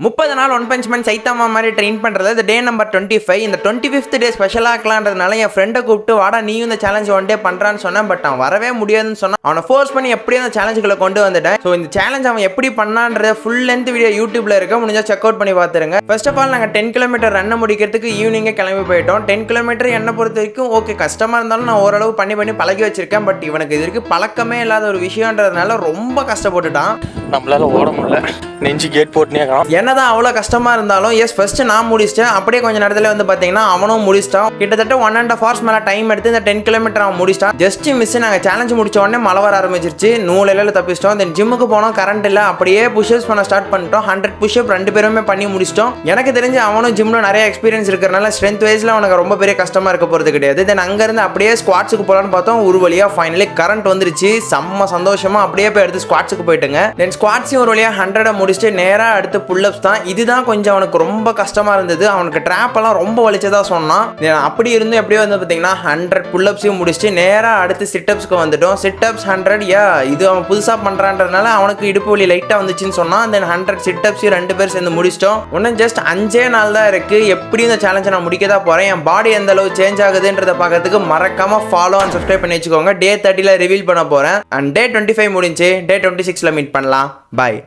30 நாள் one punch man சைத்தாமா மாதிரி train பண்ணுறது இது டே நம்பர் 25. இந்த 25th டே ஸ்பெஷலாக இருக்கலான்றதுனால என் ஃப்ரெண்டை கூப்பிட்டு வாடா நீயும் இந்த சேலஞ்ச் ஒன் டே பண்ணுறான்னு சொன்னேன். பட் அவன் வரவே முடியாதுன்னு சொன்னான். அவனை ஃபோர்ஸ் பண்ணி எப்படியும் அந்த சேலஞ்சுக்குள்ள கொண்டு வந்துட்டேன். ஸோ இந்த சேலஞ்ச் அவன் எப்படி பண்ணான்றத ஃபுல் லென்த் வீடியோ யூடியூப்ல இருக்க, முடிஞ்சா செக் அவுட் பண்ணி பார்த்துருங்க. ஃபர்ஸ்ட் ஆஃப் ஆல் நாங்கள் 10 கிலோமீட்டர் ரன்னை முடிக்கிறதுக்கு ஈவினிங்கே கிளம்பி போயிட்டோம். 10 கிலோமீட்டர் என்னை பொறுத்த வரைக்கும் ஓகே, கஷ்டமாக இருந்தாலும் நான் ஓரளவு பண்ணி பழகி வச்சிருக்கேன். பட் இவனுக்கு இது வரைக்கும் பழக்கமே இல்லாத ஒரு விஷயம்ன்றதுனால ரொம்ப கஷ்டப்பட்டுட்டான். நம்மளால ஓட முடியல, நெஞ்சு கேட் போட்டுனே என்னதான் அவ்வளோ கஷ்டமாக இருந்தாலும் எஸ் ஃபர்ஸ்ட் நான் முடிச்சிட்டேன். அப்படியே கொஞ்ச நேரத்தில் வந்து பார்த்தீங்கன்னா அவனும் முடிச்சிட்டான். கிட்டத்தட்ட 1.5 hours மேலே டைம் எடுத்து இந்த 10 கிலோமீட்டர் அவன் முடிச்சிட்டான். Just miss. நாங்கள் சேலஞ்ச் முடிச்ச உடனே மழை வர ஆரம்பிச்சிருச்சு. நூலையில தப்பிச்சிட்டோம். தென் ஜிம்முக்கு போனோம், கரண்ட் இல்லை. அப்படியே புஷ்அப்ஸ் பண்ண ஸ்டார்ட் பண்ணிட்டோம். 100 புஷ்அப் 2 பேருமே பண்ணி முடிச்சிட்டோம். எனக்கு தெரிஞ்சு அவனும் ஜிம்ல நிறைய எக்ஸ்பீரியன்ஸ் இருக்கிறனால ஸ்ட்ரென்த் வைஸ்ல அவனுக்கு ரொம்ப பெரிய கஷ்டமா இருக்க போறது கிடையாது. தென் அங்கேருந்து அப்படியே ஸ்குவாட்ஸுக்கு போகலான்னு பார்த்தோம். ஒரு வழியா ஃபைனலி கரண்ட் வந்துருச்சு. செம்ம சந்தோஷமா அப்படியே போய் எடுத்து ஸ்குவாட்ஸுக்கு போயிட்டுங்க. தென் ஸ்குவாட்ஸையும் ஒரு வழியா 100 முடிச்சுட்டு நேராக அடுத்து புல்லப்ஸ் தான். இதுதான் கொஞ்சம் அவனுக்கு ரொம்ப கஷ்டமா இருந்தது. அவனுக்கு ட்ராப் எல்லாம் ரொம்ப வலிச்சதா சொன்னான். அப்படி இருந்து எப்படியோ வந்து பார்த்தீங்கன்னா 100 புல்லப்ஸையும் முடிச்சுட்டு நேராக அடுத்து சிட்டப்ஸ்க்கு வந்துட்டோம். சிட்டப்ஸ் 100 இது அவன் புதுசாக பண்ணுறான்றதுனால அவனுக்கு இடுப்பு வலி லைட்டாக வந்துச்சுன்னு சொன்னான். தென் 100 சிட்டப்ஸையும் 2 பேர் சேர்ந்து முடிச்சிட்டோம். இன்னும் ஜஸ்ட் 5 நாள் தான் இருக்கு. எப்படி இந்த சேலஞ்சை நான் முடிக்க தான் போறேன். என் பாடி எந்த அளவு சேஞ்ச் ஆகுதுன்றதை பார்க்கறதுக்கு மறக்காம ஃபாலோ அண்ட் சப்ஸ்கிரைப் பண்ணி வச்சுக்கோங்க. டே 30ல ரிவீல் பண்ண போறேன். அண்ட் டே 25 முடிஞ்சு டே 26ல மீட் பண்ணலாம். பாய்.